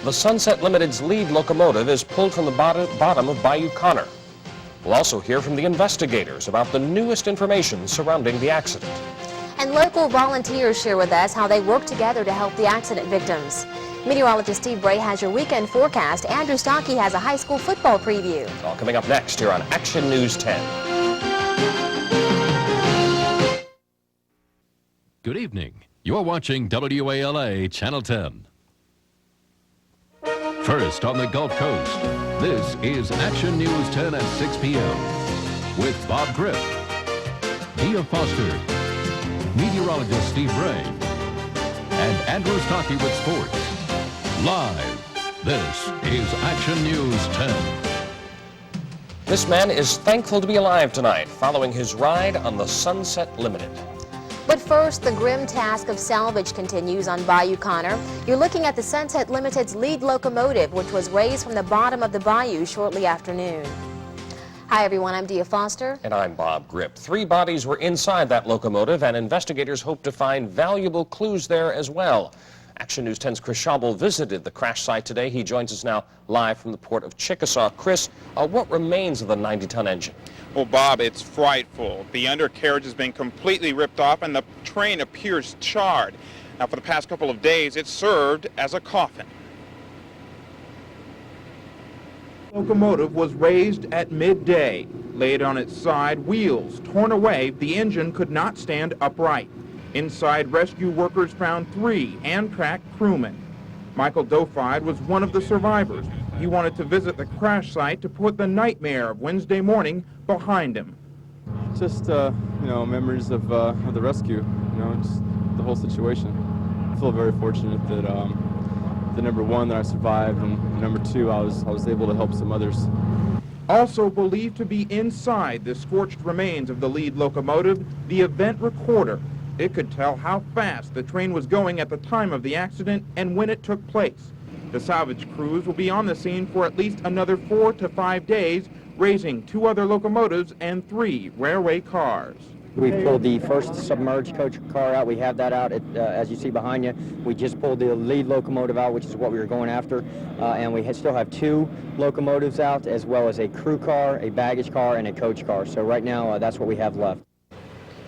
The Sunset Limited's lead locomotive is pulled from the bottom of Bayou Connor. We'll also hear from the investigators about the newest information surrounding the accident. And local volunteers share with us how they work together to help the accident victims. Meteorologist Steve Bray has your weekend forecast. Andrew Stockey has a high school football preview. All coming up next here on Action News 10. Good evening. You're watching WALA Channel 10. First on the Gulf Coast, this is Action News 10 at 6 p.m. with Bob Grip, Deiah Foster, meteorologist Steve Bray, and Andrew Stockey with sports. Live, this is Action News 10. This man is thankful to be alive tonight following his ride on the Sunset Limited. But first, the grim task of salvage continues on Bayou Connor. You're looking at the Sunset Limited's lead locomotive, which was raised from the bottom of the bayou shortly after noon. Hi everyone, I'm Deiah Foster. And I'm Bob Grip. 3 bodies were inside that locomotive, and investigators hope to find valuable clues there as well. Action News 10's Chris Schaubel visited the crash site today. He joins us now live from the port of Chickasaw. Chris, what remains of the 90-ton engine? Well, Bob, it's frightful. The undercarriage has been completely ripped off and the train appears charred. Now, for the past couple of days, it served as a coffin. The locomotive was raised at midday. Laid on its side, wheels torn away, the engine could not stand upright. Inside, rescue workers found 3 Amtrak crewmen. Michael Dofide was one of the survivors. He wanted to visit the crash site to put the nightmare of Wednesday morning behind him. Just, memories of the rescue, just the whole situation. I feel very fortunate that the number 1 that I survived, and number 2 I was able to help some others. Also believed to be inside the scorched remains of the lead locomotive, the event recorder. It could tell how fast the train was going at the time of the accident and when it took place. The salvage crews will be on the scene for at least another 4 to 5 days, raising 2 other locomotives and 3 railway cars. We pulled the first submerged coach car out. We have that out, as you see behind you. We just pulled the lead locomotive out, which is what we were going after. And we still have 2 locomotives out, as well as a crew car, a baggage car, and a coach car. So right now, that's what we have left.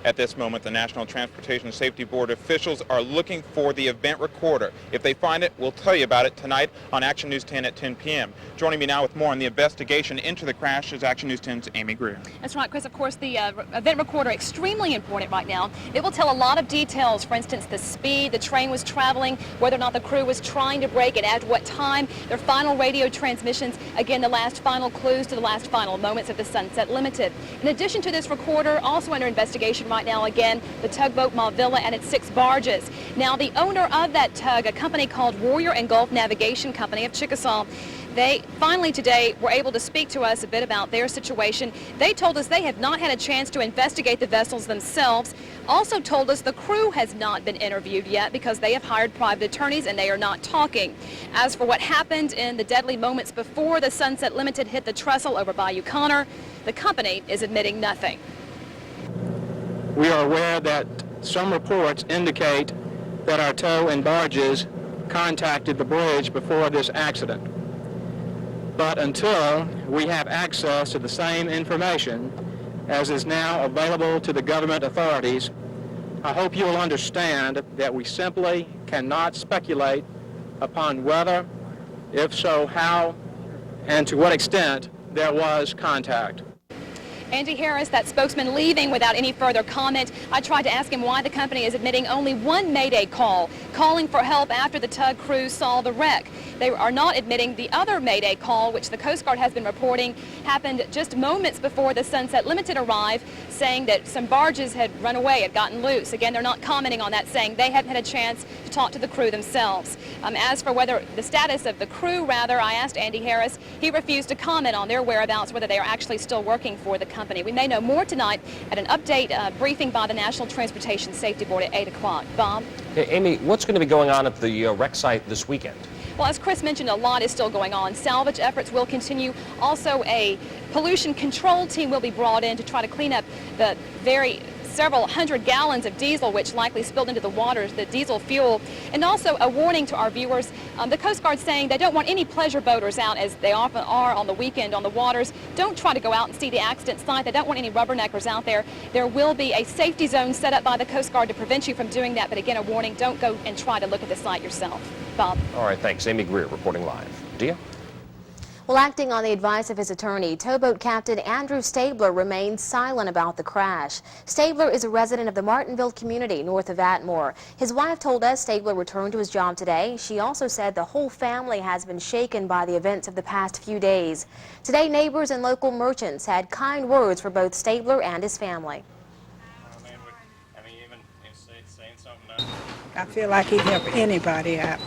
At this moment, the National Transportation Safety Board officials are looking for the event recorder. If they find it, we'll tell you about it tonight on Action News 10 at 10 p.m. Joining me now with more on the investigation into the crash is Action News 10's Amy Greer. That's right, Chris. Of course, the event recorder extremely important right now. It will tell a lot of details. For instance, the speed the train was traveling, whether or not the crew was trying to brake, and at what time, their final radio transmissions, again, the last final clues to the last final moments of the Sunset Limited. In addition to this recorder, also under investigation right now, again, the tugboat Mavilla and its 6 barges. Now, the owner of that tug, a company called Warrior and Gulf Navigation Company of Chickasaw, they finally today were able to speak to us a bit about their situation. They told us they have not had a chance to investigate the vessels themselves. Also told us the crew has not been interviewed yet because they have hired private attorneys and they are not talking. As for what happened in the deadly moments before the Sunset Limited hit the trestle over Bayou Connor, the company is admitting nothing. We are aware that some reports indicate that our tow and barges contacted the bridge before this accident. But until we have access to the same information as is now available to the government authorities, I hope you will understand that we simply cannot speculate upon whether, if so, how, and to what extent there was contact. Andy Harris, that spokesman, leaving without any further comment. I tried to ask him why the company is admitting only 1 Mayday call, calling for help after the tug crew saw the wreck. They are not admitting the other Mayday call, which the Coast Guard has been reporting happened just moments before the Sunset Limited arrived, saying that some barges had run away, had gotten loose. Again, they're not commenting on that, saying they haven't had a chance to talk to the crew themselves. As for whether the status of the crew, rather, I asked Andy Harris. He refused to comment on their whereabouts, whether they are actually still working for the company. We may know more tonight at an update briefing by the National Transportation Safety Board at 8 o'clock. Bob? Okay, Amy, what's going to be going on at the wreck site this weekend? Well, as Chris mentioned, a lot is still going on. Salvage efforts will continue. Also, a pollution control team will be brought in to try to clean up the very several hundred gallons of diesel, which likely spilled into the waters, the diesel fuel. And also a warning to our viewers, the Coast Guard saying they don't want any pleasure boaters out, as they often are on the weekend on the waters. Don't try to go out and see the accident site. They don't want any rubberneckers out there. There will be a safety zone set up by the Coast Guard to prevent you from doing that. But again, a warning, don't go and try to look at the site yourself. Bob. All right, thanks. Amy Greer reporting live. Deiah? Well, acting on the advice of his attorney, towboat captain Andrew Stabler remains silent about the crash. Stabler is a resident of the Martinville community north of Atmore. His wife told us Stabler returned to his job today. She also said the whole family has been shaken by the events of the past few days. Today, neighbors and local merchants had kind words for both Stabler and his family. I feel like he'd help anybody out.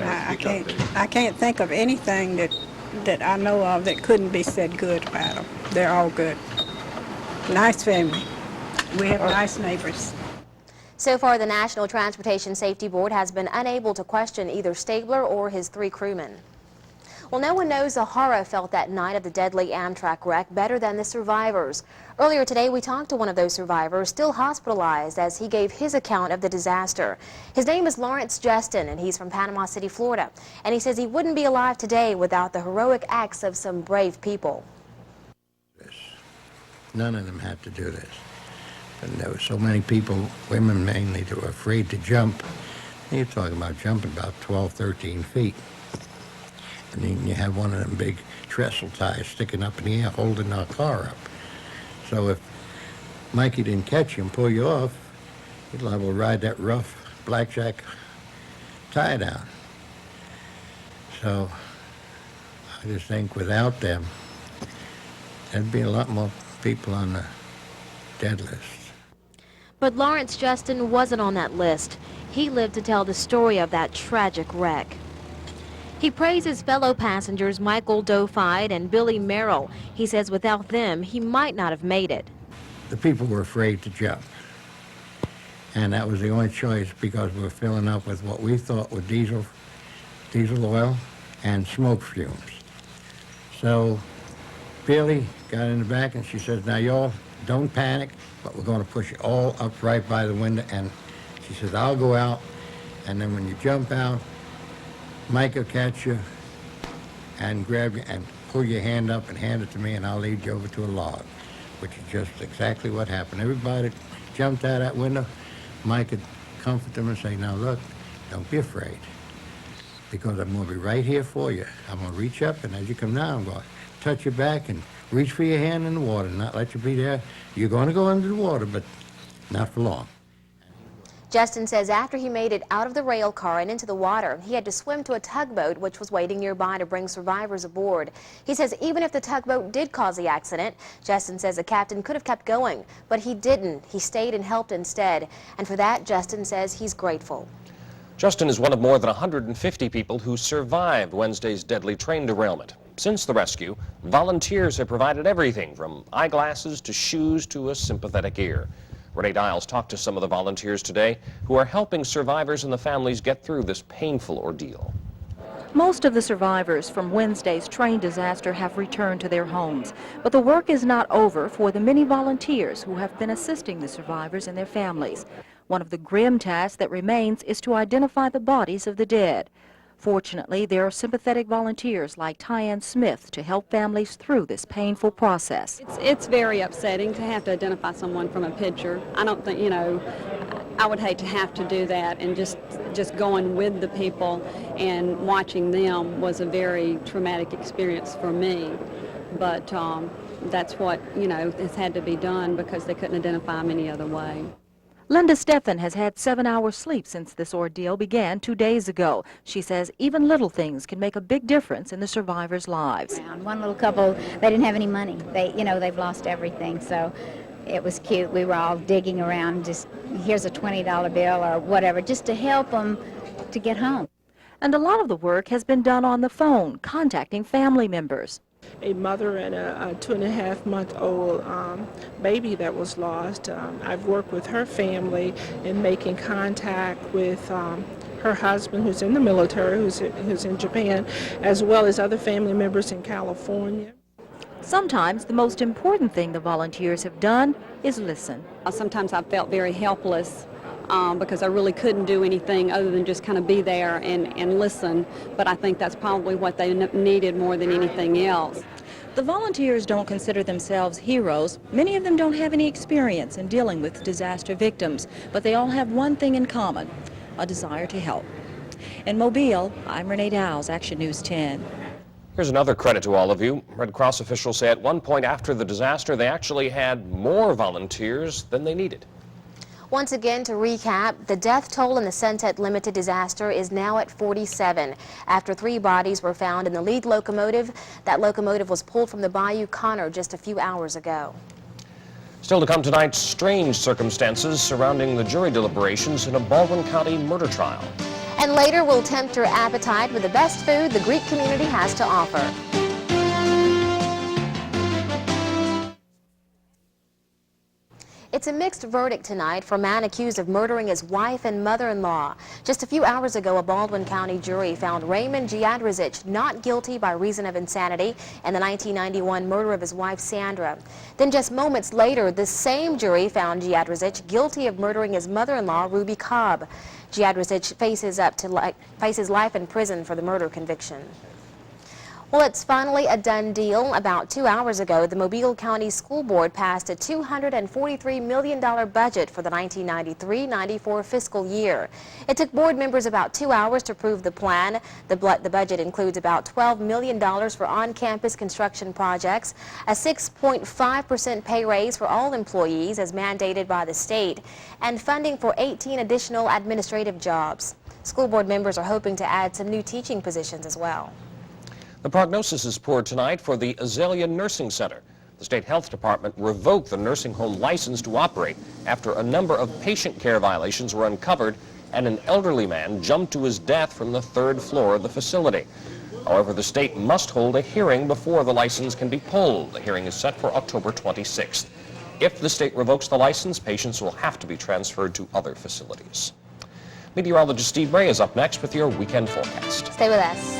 I can't think of anything that I know of that couldn't be said good about them. They're all good. Nice family. We have nice neighbors. So far, the National Transportation Safety Board has been unable to question either Stabler or his 3 crewmen. Well, no one knows the horror felt that night of the deadly Amtrak wreck better than the survivors. Earlier today, we talked to one of those survivors, still hospitalized, as he gave his account of the disaster. His name is Lawrence Justin, and he's from Panama City, Florida. And he says he wouldn't be alive today without the heroic acts of some brave people. None of them had to do this. And there were so many people, women mainly, that were afraid to jump. You're talking about jumping about 12, 13 feet. And then you have one of them big trestle ties sticking up in the air holding our car up. So if Mikey didn't catch you and pull you off, you'd liable to ride that rough blackjack tie down. So I just think without them, there'd be a lot more people on the dead list. But Lawrence Justin wasn't on that list. He lived to tell the story of that tragic wreck. He praises fellow passengers Michael Dofide and Billy Merrill. He says without them, he might not have made it. The people were afraid to jump. And that was the only choice because we were filling up with what we thought were diesel oil and smoke fumes. So Billy got in the back and she says, now y'all don't panic, but we're going to push you all up right by the window. And she says, I'll go out, and then when you jump out, Mike will catch you and grab you and pull your hand up and hand it to me, and I'll lead you over to a log, which is just exactly what happened. Everybody jumped out that window. Mike could comfort them and say, now look, don't be afraid, because I'm going to be right here for you. I'm going to reach up, and as you come down, I'm going to touch your back and reach for your hand in the water, not let you be there. You're going to go under the water, but not for long. Justin says after he made it out of the rail car and into the water, he had to swim to a tugboat which was waiting nearby to bring survivors aboard. He says even if the tugboat did cause the accident, Justin says the captain could have kept going, but he didn't. He stayed and helped instead. And for that, Justin says he's grateful. Justin is one of more than 150 people who survived Wednesday's deadly train derailment. Since the rescue, volunteers have provided everything from eyeglasses to shoes to a sympathetic ear. Renee Dials talked to some of the volunteers today who are helping survivors and the families get through this painful ordeal. Most of the survivors from Wednesday's train disaster have returned to their homes, but the work is not over for the many volunteers who have been assisting the survivors and their families. One of the grim tasks that remains is to identify the bodies of the dead. Fortunately, there are sympathetic volunteers like Tyann Smith to help families through this painful process. It's very upsetting to have to identify someone from a picture. I don't think, I would hate to have to do that, and just going with the people and watching them was a very traumatic experience for me. But that's what, has had to be done because they couldn't identify them any other way. Linda Stephan has had 7 hours sleep since this ordeal began 2 days ago. She says even little things can make a big difference in the survivors' lives. One little couple, they didn't have any money. They've lost everything, so it was cute. We were all digging around, just here's a $20 bill or whatever, just to help them to get home. And a lot of the work has been done on the phone, contacting family members. A mother and a 2.5-month-old baby that was lost. I've worked with her family in making contact with her husband, who's in the military, who's in Japan, as well as other family members in California. Sometimes the most important thing the volunteers have done is listen. Sometimes I felt very helpless because I really couldn't do anything other than just kind of be there and listen, but I think that's probably what they needed more than anything else. The volunteers don't consider themselves heroes. Many of them don't have any experience in dealing with disaster victims, but they all have one thing in common, a desire to help. In Mobile, I'm Renee Dowles, Action News 10. Here's another credit to all of you. Red Cross officials say at one point after the disaster, they actually had more volunteers than they needed. Once again, to recap, the death toll in the Sunset Limited disaster is now at 47. After 3 bodies were found in the lead locomotive, that locomotive was pulled from the Bayou Connor just a few hours ago. Still to come tonight, strange circumstances surrounding the jury deliberations in a Baldwin County murder trial. And later, we'll tempt your appetite with the best food the Greek community has to offer. It's a mixed verdict tonight for a man accused of murdering his wife and mother-in-law. Just a few hours ago, a Baldwin County jury found Raymond Giadricic not guilty by reason of insanity in the 1991 murder of his wife, Sandra. Then just moments later, the same jury found Giadricic guilty of murdering his mother-in-law, Ruby Cobb. Giadricic faces life in prison for the murder conviction. Well, it's finally a done deal. About 2 hours ago, the Mobile County School Board passed a $243 million budget for the 1993-94 fiscal year. It took board members about 2 hours to approve the plan. The budget includes about $12 million for on-campus construction projects, a 6.5% pay raise for all employees as mandated by the state, and funding for 18 additional administrative jobs. School board members are hoping to add some new teaching positions as well. The prognosis is poor tonight for the Azalea Nursing Center. The state health department revoked the nursing home license to operate after a number of patient care violations were uncovered and an elderly man jumped to his death from the 3rd floor of the facility. However, the state must hold a hearing before the license can be pulled. The hearing is set for October 26th. If the state revokes the license, patients will have to be transferred to other facilities. Meteorologist Steve Bray is up next with your weekend forecast. Stay with us.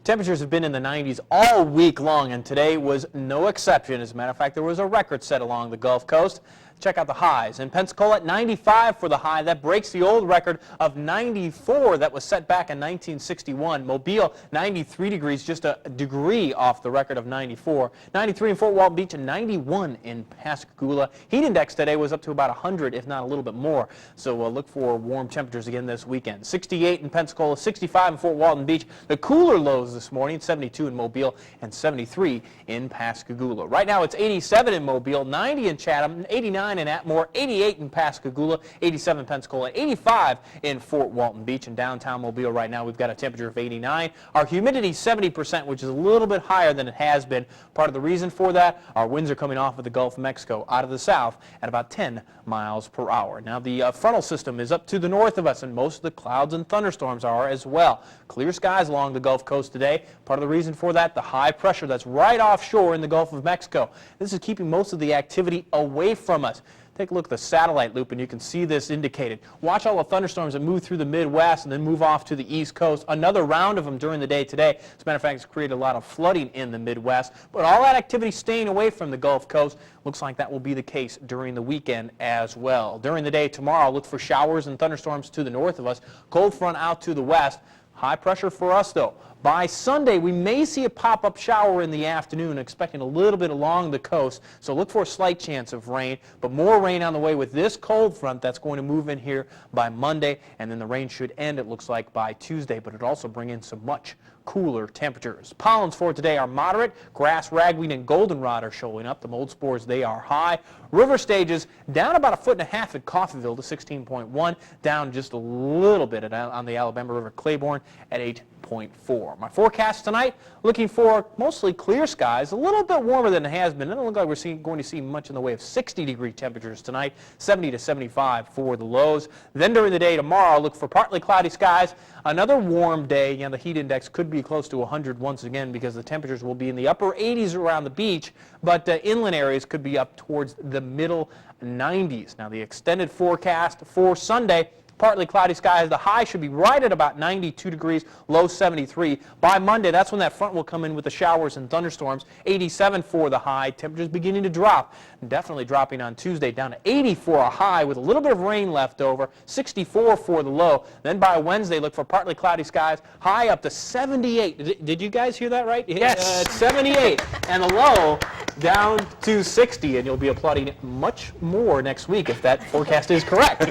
Temperatures have been in the 90s all week long, and today was no exception. As a matter of fact, there was a record set along the Gulf Coast. Check out the highs. In Pensacola, 95 for the high. That breaks the old record of 94 that was set back in 1961. Mobile, 93 degrees, just a degree off the record of 94. 93 in Fort Walton Beach and 91 in Pascagoula. Heat index today was up to about 100, if not a little bit more. So we'll look for warm temperatures again this weekend. 68 in Pensacola, 65 in Fort Walton Beach. The cooler lows this morning, 72 in Mobile and 73 in Pascagoula. Right now it's 87 in Mobile, 90 in Chatham, 89 in Atmore, 88 in Pascagoula, 87 in Pensacola, 85 in Fort Walton Beach. In downtown Mobile right now we've got a temperature of 89. Our humidity 70%, which is a little bit higher than it has been. Part of the reason for that, our winds are coming off of the Gulf of Mexico out of the south at about 10 miles per hour. Now the frontal system is up to the north of us, and most of the clouds and thunderstorms are as well. Clear skies along the Gulf Coast today. Part of the reason for that, the high pressure that's right offshore in the Gulf of Mexico. This is keeping most of the activity away from us. Take a look at the satellite loop and you can see this indicated. Watch all the thunderstorms that move through the Midwest and then move off to the East Coast. Another round of them during the day today. As a matter of fact, it's created a lot of flooding in the Midwest. But all that activity staying away from the Gulf Coast. Looks like that will be the case during the weekend as well. During the day tomorrow, look for showers and thunderstorms to the north of us. Cold front out to the west. High pressure for us, though. By Sunday, we may see a pop-up shower in the afternoon, expecting a little bit along the coast. So look for a slight chance of rain, but more rain on the way with this cold front that's going to move in here by Monday, and then the rain should end, it looks like, by Tuesday, but it'll also bring in some much cooler temperatures. Pollens for today are moderate. Grass, ragweed, and goldenrod are showing up. The mold spores, they are high. River stages down about 1.5 feet at Coffeyville to 16.1, down just a little bit on the Alabama River Claiborne at 8 88.4. My forecast tonight, looking for mostly clear skies, a little bit warmer than it has been. It doesn't look like we're going to see much in the way of 60-degree temperatures tonight, 70 to 75 for the lows. Then during the day tomorrow, look for partly cloudy skies, another warm day. The heat index could be close to 100 once again because the temperatures will be in the upper 80s around the beach, but inland areas could be up towards the middle 90s. Now the extended forecast for Sunday, partly cloudy skies. The high should be right at about 92 degrees, low 73. By Monday, that's when that front will come in with the showers and thunderstorms. 87 for the high. Temperatures beginning to drop. Definitely dropping on Tuesday down to 80 for a high with a little bit of rain left over. 64 for the low. Then by Wednesday, look for partly cloudy skies. High up to 78. Did you guys hear that right? Yes. 78. And the low down to 60. And you'll be applauding much more next week if that forecast is correct.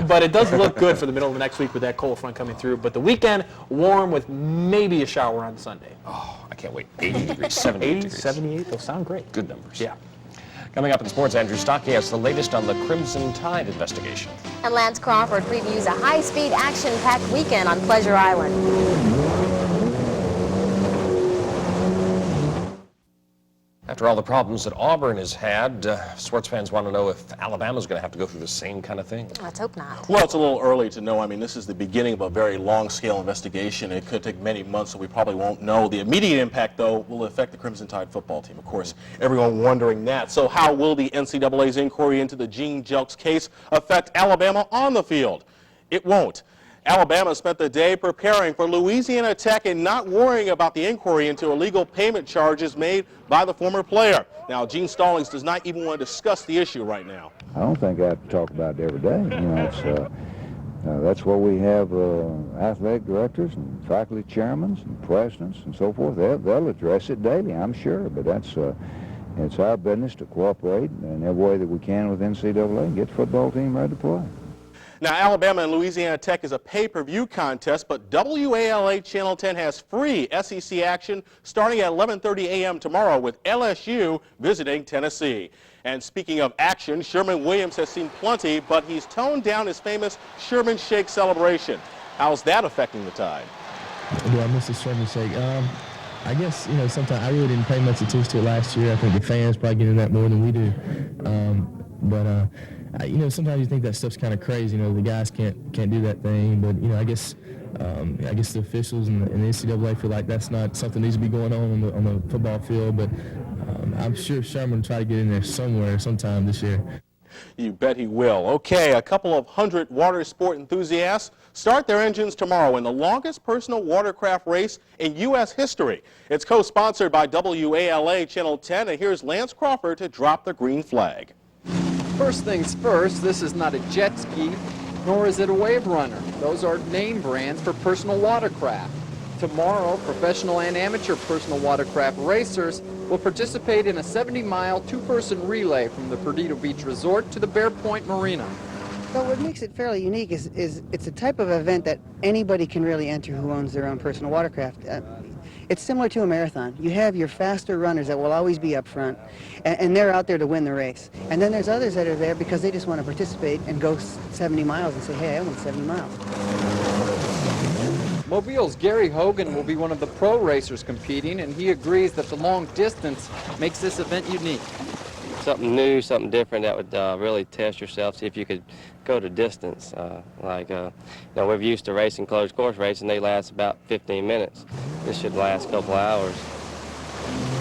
But it does look good for the middle of the next week with that cold front coming through. But the weekend, warm with maybe a shower on Sunday. Oh, I can't wait. 80 degrees, 78 80, degrees. 78, they'll sound great. Good numbers. Yeah. Coming up in sports, Andrew Stockey has the latest on the Crimson Tide investigation. And Lance Crawford previews a high-speed, action-packed weekend on Pleasure Island. After all the problems that Auburn has had, sports fans want to know if Alabama's going to have to go through the same kind of thing. Let's hope not. Well, it's a little early to know. I mean, this is the beginning of a very long-scale investigation. It could take many months, so we probably won't know. The immediate impact, though, will affect the Crimson Tide football team. Of course, everyone wondering that. So how will the NCAA's inquiry into the Gene Jelks case affect Alabama on the field? It won't. Alabama spent the day preparing for Louisiana Tech and not worrying about the inquiry into illegal payment charges made by the former player. Now, Gene Stallings does not even want to discuss the issue right now. I don't think I have to talk about it every day. You know, it's, that's where we have athletic directors and faculty chairmen and presidents and so forth. They'll address it daily, I'm sure, but that's it's our business to cooperate in every way that we can with NCAA and get the football team ready to play. Now, Alabama and Louisiana Tech is a pay-per-view contest, but WALA Channel 10 has free SEC action starting at 11:30 a.m. tomorrow with LSU visiting Tennessee. And speaking of action, Sherman Williams has seen plenty, but he's toned down his famous Sherman Shake celebration. How's that affecting the Tide? Do I miss the Sherman Shake? I guess, you know, sometimes I really didn't pay much attention to it last year. I think the fans probably get into that more than we do. You know, sometimes you think that stuff's kind of crazy. You know, the guys can't do that thing. But, you know, I guess the officials and the NCAA feel like that's not something that needs to be going on the football field. But I'm sure Sherman will try to get in there somewhere, sometime this year. You bet he will. Okay, a couple of 100 water sport enthusiasts start their engines tomorrow in the longest personal watercraft race in U.S. history. It's co-sponsored by WALA Channel 10, and here's Lance Crawford to drop the green flag. First things first, this is not a jet ski, nor is it a wave runner. Those are name brands for personal watercraft. Tomorrow, professional and amateur personal watercraft racers will participate in a 70-mile two-person relay from the Perdido Beach Resort to the Bear Point Marina. So what makes it fairly unique is it's a type of event that anybody can really enter who owns their own personal watercraft. It's similar to a marathon. You have your faster runners that will always be up front, and they're out there to win the race. And then there's others that are there because they just want to participate and go 70 miles and say, hey, I went 70 miles. Mobile's Gary Hogan will be one of the pro racers competing, and he agrees that the long distance makes this event unique. Something new, something different that would really test yourself, see if you could go to distance. You know, we're used to racing closed course races, and they last about 15 minutes. This should last a couple hours.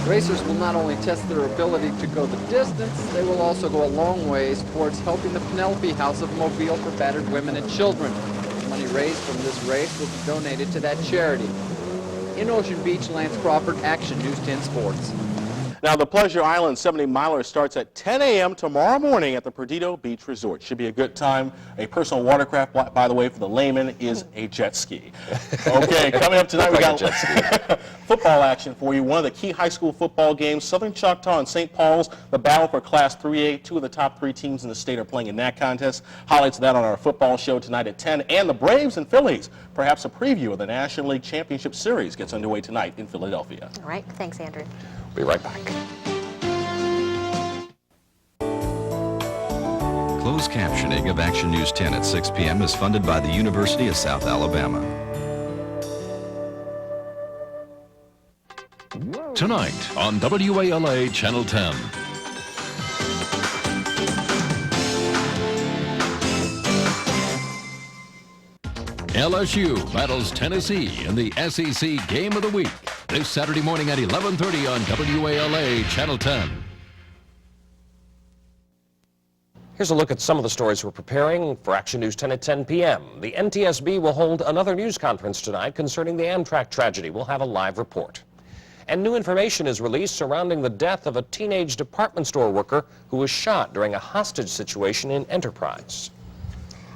Racers will not only test their ability to go the distance, they will also go a long ways towards helping the Penelope House of Mobile for battered women and children. The money raised from this race will be donated to that charity. In Ocean Beach, Lance Crawford, Action News 10 Sports. Now, the Pleasure Island 70-miler starts at 10 a.m. tomorrow morning at the Perdido Beach Resort. Should be a good time. A personal watercraft, by the way, for the layman, is a jet ski. Okay, coming up tonight, we got football action for you. One of the key high school football games, Southern Choctaw and St. Paul's, the battle for Class 3A. Two of the top three teams in the state are playing in that contest. Highlights of that on our football show tonight at 10. And the Braves and Phillies, perhaps a preview of the National League Championship Series, gets underway tonight in Philadelphia. All right, thanks, Andrew. Be right back. Closed captioning of Action News 10 at 6 p.m. is funded by the University of South Alabama. tonight on WALA Channel 10. LSU battles Tennessee in the SEC Game of the Week this Saturday morning at 11:30 on WALA Channel 10. Here's a look at some of the stories we're preparing for Action News 10 at 10 p.m. The NTSB will hold another news conference tonight concerning the Amtrak tragedy. We'll have a live report. And new information is released surrounding the death of a teenage department store worker who was shot during a hostage situation in Enterprise.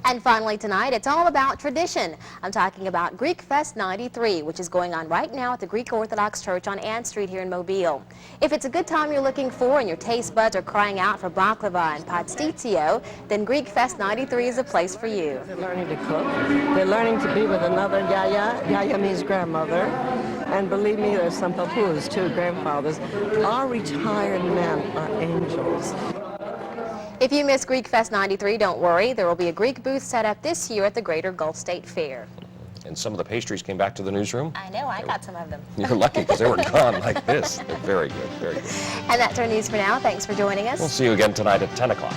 And finally tonight, it's all about tradition. I'm talking about Greek Fest 93, which is going on right now at the Greek Orthodox Church on Ann Street here in Mobile. If it's a good time you're looking for and your taste buds are crying out for baklava and pastitsio, then Greek Fest 93 is a place for you. They're learning to cook. They're learning to be with another yaya. Yaya means grandmother. And believe me, there's some papus too, grandfathers. Our retired men are angels. If you miss Greek Fest 93, don't worry. There will be a Greek booth set up this year at the Greater Gulf State Fair. And some of the pastries came back to the newsroom. I know, I got some of them. You're lucky because they were gone like this. They're very good, very good. And that's our news for now. Thanks for joining us. We'll see you again tonight at 10 o'clock.